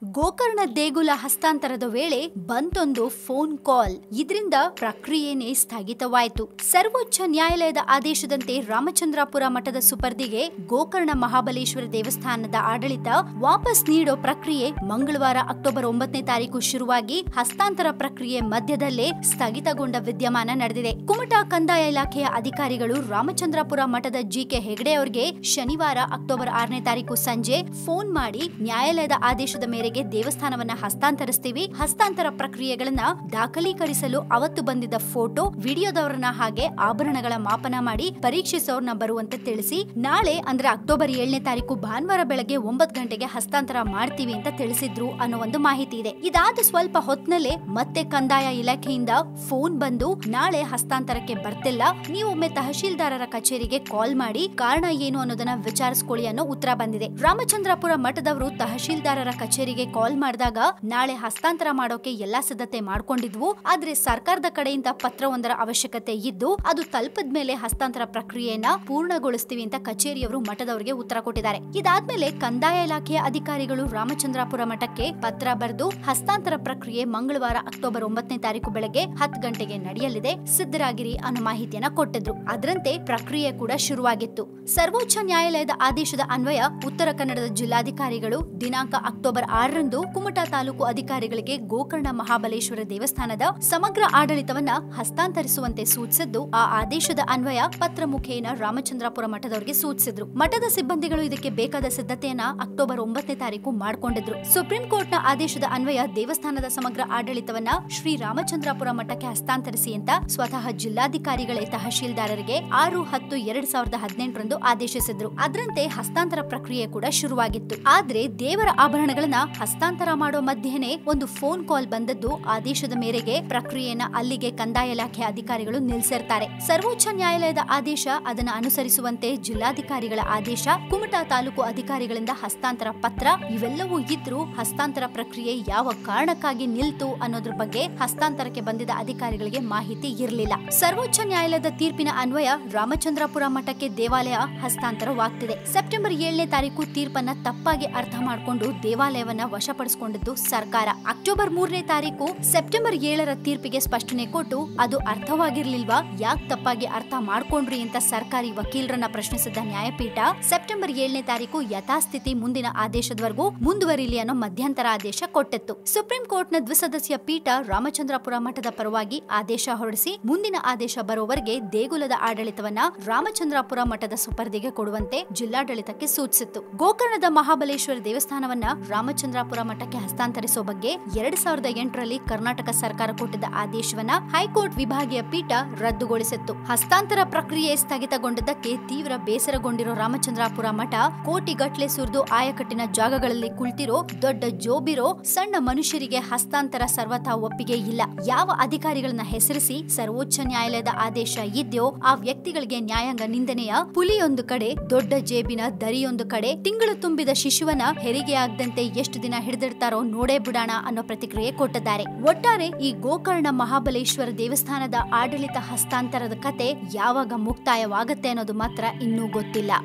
ಗೋಕರ್ಣ ದೇಗುಲ ಹಸ್ತಾಂತರದ ವೇಳೆ ಬಂತೊಂದು phone call. ಇದರಿಂದ ಪ್ರಕ್ರಿಯೆನೇ ಸ್ಥಗಿತವಾಯಿತು. ಸರ್ವೋಚ್ಚ ನ್ಯಾಯಾಲಯದ ಆದೇಶದಂತೆ ರಾಮಚಂದ್ರಾಪುರ ಮಠದ ಸುಪರ್ದಿಗೆ ಗೋಕರ್ಣ ಮಹಾಬಲೇಶ್ವರ ದೇವಸ್ಥಾನದ ಆಡಳಿತ ವಾಪಸ್ ನೀಡೋ ಪ್ರಕ್ರಿಯೆ ಮಂಗಳವಾರ ಅಕ್ಟೋಬರ್ 9ನೇ ತಾರೀಕು ಶುರುವಾಗಿ ಹಸ್ತಾಂತರ ಪ್ರಕ್ರಿಯೆ ಮಧ್ಯದಲ್ಲೇ ಸ್ಥಗಿತಗೊಂಡ ವಿದ್ಯಮಾನ ನಡೆದಿದೆ. ಕುಮಟಾ ಕಂದಾಯ ಇಲಾಖೆಯ ಅಧಿಕಾರಿಗಳು ರಾಮಚಂದ್ರಾಪುರ ಮಠದ ಜಿಕೆ ಹೆಗಡೆ ಅವರಿಗೆ ಶನಿವಾರ ಅಕ್ಟೋಬರ್ 6ನೇ ತಾರೀಕು ಸಂಜೆ ಫೋನ್ ಮಾಡಿ ನ್ಯಾಯಾಲಯದ ಆದೇಶದ ಮೇರೆಗೆ ದೇವಸ್ಥಾನವನ್ನ ಹಸ್ತಾಂತರಿಸ್ತೀವಿ, ಹಸ್ತಾಂತರ ಪ್ರಕ್ರಿಯೆಗಳನ್ನ ದಾಖಲೀಕರಿಸಲು ಅವತ್ತು ಬಂದಿದ್ದ ಫೋಟೋ ವಿಡಿಯೋದವರನ್ನ ಹಾಗೆ ಆಭರಣಗಳ ಮಾಪನ ಮಾಡಿ ಪರೀಕ್ಷಿಸೋರ್ನ ಬರುವಂತೆ ತಿಳಿಸಿ ನಾಳೆ ಅಂದ್ರೆ ಅಕ್ಟೋಬರ್ 7ನೇ ತಾರೀಕು ಭಾನುವಾರ ಬೆಳಗ್ಗೆ 9 ಗಂಟೆಗೆ ಹಸ್ತಾಂತರ ಮಾಡ್ತೀವಿ ಅಂತ ತಿಳಿಸಿದ್ರು ಅನ್ನೋ ಒಂದು ಮಾಹಿತಿ ಇದೆ. ಇದಾದ ಸ್ವಲ್ಪ ಹೊತ್ತಿನಲ್ಲೇ ಮತ್ತೆ ಕಂದಾಯ ಇಲಾಖೆಯಿಂದ ಫೋನ್ ಬಂದು ನಾಳೆ ಹಸ್ತಾಂತರಕ್ಕೆ ಬರ್ತಿಲ್ಲ, ನೀವೊಮ್ಮೆ ತಹಶೀಲ್ದಾರರ ಕಚೇರಿಗೆ ಕಾಲ್ ಮಾಡಿ ಕಾರಣ ಏನು ಅನ್ನೋದನ್ನ ವಿಚಾರಿಸಿಕೊಳ್ಳಿ ಅನ್ನೋ ಉತ್ತರ ಬಂದಿದೆ. ರಾಮಚಂದ್ರಾಪುರ ಮಠದವರು ತಹಶೀಲ್ದಾರರ ಕಚೇರಿಗೆ ಕಾಲ್ ಮಾಡಿದಾಗ ನಾಳೆ ಹಸ್ತಾಂತರ ಮಾಡೋಕೆ ಎಲ್ಲಾ ಸಿದ್ಧತೆ ಮಾಡ್ಕೊಂಡಿದ್ವು, ಆದ್ರೆ ಸರ್ಕಾರದ ಕಡೆಯಿಂದ ಪತ್ರವೊಂದರ ಅವಶ್ಯಕತೆ ಇದ್ದು ಅದು ತಲುಪಿದ ಮೇಲೆ ಹಸ್ತಾಂತರ ಪ್ರಕ್ರಿಯೆಯನ್ನ ಪೂರ್ಣಗೊಳಿಸ್ತೀವಿ ಅಂತ ಕಚೇರಿಯವರು ಮಠದವರಿಗೆ ಉತ್ತರ ಕೊಟ್ಟಿದ್ದಾರೆ. ಇದಾದ್ಮೇಲೆ ಕಂದಾಯ ಇಲಾಖೆಯ ಅಧಿಕಾರಿಗಳು ರಾಮಚಂದ್ರಾಪುರ ಮಠಕ್ಕೆ ಪತ್ರ ಬರೆದು ಹಸ್ತಾಂತರ ಪ್ರಕ್ರಿಯೆ ಮಂಗಳವಾರ ಅಕ್ಟೋಬರ್ 9ನೇ ತಾರೀಕು ಬೆಳಗ್ಗೆ 10 ಗಂಟೆಗೆ ನಡೆಯಲಿದೆ, ಸಿದ್ಧರಾಗಿರಿ ಅನ್ನೋ ಮಾಹಿತಿಯನ್ನ ಕೊಟ್ಟಿದ್ರು. ಅದರಂತೆ ಪ್ರಕ್ರಿಯೆ ಕೂಡ ಶುರುವಾಗಿತ್ತು. ಸರ್ವೋಚ್ಚ ನ್ಯಾಯಾಲಯದ ಆದೇಶದ ಅನ್ವಯ ಉತ್ತರ ಕನ್ನಡದ ಜಿಲ್ಲಾಧಿಕಾರಿಗಳು ದಿನಾಂಕ ಅಕ್ಟೋಬರ್ 6ರಂದು ಕುಮಟಾ ತಾಲೂಕು ಅಧಿಕಾರಿಗಳಿಗೆ ಗೋಕರ್ಣ ಮಹಾಬಲೇಶ್ವರ ದೇವಸ್ಥಾನದ ಸಮಗ್ರ ಆಡಳಿತವನ್ನ ಹಸ್ತಾಂತರಿಸುವಂತೆ ಸೂಚಿಸಿದ್ದು, ಆ ಆದೇಶದ ಅನ್ವಯ ಪತ್ರ ಮುಖೇನ ರಾಮಚಂದ್ರಾಪುರ ಮಠದವರಿಗೆ ಸೂಚಿಸಿದ್ರು. ಮಠದ ಸಿಬ್ಬಂದಿಗಳು ಇದಕ್ಕೆ ಬೇಕಾದ ಸಿದ್ಧತೆಯನ್ನ ಅಕ್ಟೋಬರ್ 9ನೇ ತಾರೀಕು ಮಾಡಿಕೊಂಡಿದ್ರು. ಸುಪ್ರೀಂ ಕೋರ್ಟ್ನ ಆದೇಶದ ಅನ್ವಯ ದೇವಸ್ಥಾನದ ಸಮಗ್ರ ಆಡಳಿತವನ್ನ ಶ್ರೀ ರಾಮಚಂದ್ರಾಪುರ ಮಠಕ್ಕೆ ಹಸ್ತಾಂತರಿಸಿ ಅಂತ ಸ್ವತಃ ಜಿಲ್ಲಾಧಿಕಾರಿಗಳೇ ತಹಶೀಲ್ದಾರರಿಗೆ 6/10/2018ರಂದು ಆದೇಶಿಸಿದ್ರು. ಅದರಂತೆ ಹಸ್ತಾಂತರ ಪ್ರಕ್ರಿಯೆ ಕೂಡ ಶುರುವಾಗಿತ್ತು. ಆದ್ರೆ ದೇವರ ಆಭರಣಗಳನ್ನ ಹಸ್ತಾಂತರ ಮಾಡೋ ಮಧ್ಯೆನೇ ಒಂದು ಫೋನ್ ಕಾಲ್ ಬಂದದ್ದು ಆದೇಶದ ಮೇರೆಗೆ ಪ್ರಕ್ರಿಯೆನ ಅಲ್ಲಿಗೆ ಕಂದಾಯ ಇಲಾಖೆ ಅಧಿಕಾರಿಗಳು ನಿಲ್ಲಿಸಿರ್ತಾರೆ. ಸರ್ವೋಚ್ಚ ನ್ಯಾಯಾಲಯದ ಆದೇಶ, ಅದನ್ನ ಅನುಸರಿಸುವಂತೆ ಜಿಲ್ಲಾಧಿಕಾರಿಗಳ ಆದೇಶ, ಕುಮಟಾ ತಾಲೂಕು ಅಧಿಕಾರಿಗಳಿಂದ ಹಸ್ತಾಂತರ ಪತ್ರ ಇವೆಲ್ಲವೂ ಇದ್ರೂ ಹಸ್ತಾಂತರ ಪ್ರಕ್ರಿಯೆ ಯಾವ ಕಾರಣಕ್ಕಾಗಿ ನಿಲ್ತು ಅನ್ನೋದ್ರ ಬಗ್ಗೆ ಹಸ್ತಾಂತರಕ್ಕೆ ಬಂದಿದ್ದ ಅಧಿಕಾರಿಗಳಿಗೆ ಮಾಹಿತಿ ಇರಲಿಲ್ಲ. ಸರ್ವೋಚ್ಚ ನ್ಯಾಯಾಲಯದ ತೀರ್ಪಿನ ಅನ್ವಯ ರಾಮಚಂದ್ರಾಪುರ ಮಠಕ್ಕೆ ದೇವಾಲಯ ಹಸ್ತಾಂತರವಾಗ್ತಿದೆ. ಸೆಪ್ಟೆಂಬರ್ 7ನೇ ತಾರೀಕು ತೀರ್ಪನ್ನ ತಪ್ಪಾಗಿ ಅರ್ಥ ಮಾಡಿಕೊಂಡು ದೇವಾಲಯವನ್ನ ವಶಪಡಿಸಿಕೊಂಡಿದ್ದು ಸರ್ಕಾರ. ಅಕ್ಟೋಬರ್ 3ನೇ ತಾರೀಕು ಸೆಪ್ಟೆಂಬರ್ 7ರ ತೀರ್ಪಿಗೆ ಸ್ಪಷ್ಟನೆ ಕೊಟ್ಟು ಅದು ಅರ್ಥವಾಗಿರ್ಲಿಲ್ವಾ, ಯಾಕೆ ತಪ್ಪಾಗಿ ಅರ್ಥ ಮಾಡ್ಕೊಂಡ್ರಿ ಅಂತ ಸರ್ಕಾರಿ ವಕೀಲರನ್ನ ಪ್ರಶ್ನಿಸಿದ್ದ ನ್ಯಾಯಪೀಠ ಸೆಪ್ಟೆಂಬರ್ 7ನೇ ತಾರೀಕು ಯಥಾಸ್ಥಿತಿ ಮುಂದಿನ ಆದೇಶದವರೆಗೂ ಮುಂದುವರಿಲಿ ಅನ್ನೋ ಮಧ್ಯಂತರ ಆದೇಶ ಕೊಟ್ಟಿತ್ತು. ಸುಪ್ರೀಂ ಕೋರ್ಟ್ನ ದ್ವಿಸದಸ್ಯ ಪೀಠ ರಾಮಚಂದ್ರಾಪುರ ಮಠದ ಪರವಾಗಿ ಆದೇಶ ಹೊರಡಿಸಿ ಮುಂದಿನ ಆದೇಶ ಬರೋವರೆಗೆ ದೇಗುಲದ ಆಡಳಿತವನ್ನ ರಾಮಚಂದ್ರಾಪುರ ಮಠದ ಸುಪರ್ದಿಗೆ ಕೊಡುವಂತೆ ಜಿಲ್ಲಾಡಳಿತಕ್ಕೆ ಸೂಚಿಸಿತ್ತು. ಗೋಕರ್ಣದ ಮಹಾಬಲೇಶ್ವರ ದೇವಸ್ಥಾನವನ್ನ ರಾಮಚಂದ್ರಾಪುರ ಮಠಕ್ಕೆ ಹಸ್ತಾಂತರಿಸೋ ಬಗ್ಗೆ 2008ರಲ್ಲಿ ಕರ್ನಾಟಕ ಸರ್ಕಾರ ಕೊಟ್ಟಿದ್ದ ಆದೇಶವನ್ನ ಹೈಕೋರ್ಟ್ ವಿಭಾಗೀಯ ಪೀಠ ರದ್ದುಗೊಳಿಸಿತ್ತು. ಹಸ್ತಾಂತರ ಪ್ರಕ್ರಿಯೆ ಸ್ಥಗಿತಗೊಂಡಿದ್ದಕ್ಕೆ ತೀವ್ರ ಬೇಸರಗೊಂಡಿರೋ ರಾಮಚಂದ್ರಾಪುರ ಮಠ ಕೋಟಿಗಟ್ಲೆ ಸುರಿದು ಆಯಕಟ್ಟಿನ ಜಾಗಗಳಲ್ಲಿ ಕುಳಿತಿರೋ ದೊಡ್ಡ ಜೋಬಿರೋ ಸಣ್ಣ ಮನುಷ್ಯರಿಗೆ ಹಸ್ತಾಂತರ ಸರ್ವಥಾ ಒಪ್ಪಿಗೆ ಇಲ್ಲ. ಯಾವ ಅಧಿಕಾರಿಗಳನ್ನ ಹೆಸರಿಸಿ ಸರ್ವೋಚ್ಚ ನ್ಯಾಯಾಲಯದ ಆದೇಶ ಇದ್ಯೋ ಆ ವ್ಯಕ್ತಿಗಳಿಗೆ ನ್ಯಾಯಾಂಗ ನಿಂದನೆಯ ಪುಲಿಯೊಂದು ಕಡೆ, ದೊಡ್ಡ ಜೇಬಿನ ದರಿಯೊಂದು ಕಡೆ, ತಿಂಗಳು ತುಂಬಿದ ಶಿಶುವನ್ನ ಹೆರಿಗೆ ಆಗದಂತೆ ಎಷ್ಟು ದಿನ ಹಿಡಿದಿಡ್ತಾರೋ ನೋಡೇ ಬಿಡೋಣ ಅನ್ನೋ ಪ್ರತಿಕ್ರಿಯೆ ಕೊಟ್ಟಿದ್ದಾರೆ. ಒಟ್ಟಾರೆ ಈ ಗೋಕರ್ಣ ಮಹಾಬಲೇಶ್ವರ ದೇವಸ್ಥಾನದ ಆಡಳಿತ ಹಸ್ತಾಂತರದ ಕತೆ ಯಾವಾಗ ಮುಕ್ತಾಯವಾಗುತ್ತೆ ಅನ್ನೋದು ಮಾತ್ರ ಇನ್ನೂ ಗೊತ್ತಿಲ್ಲ.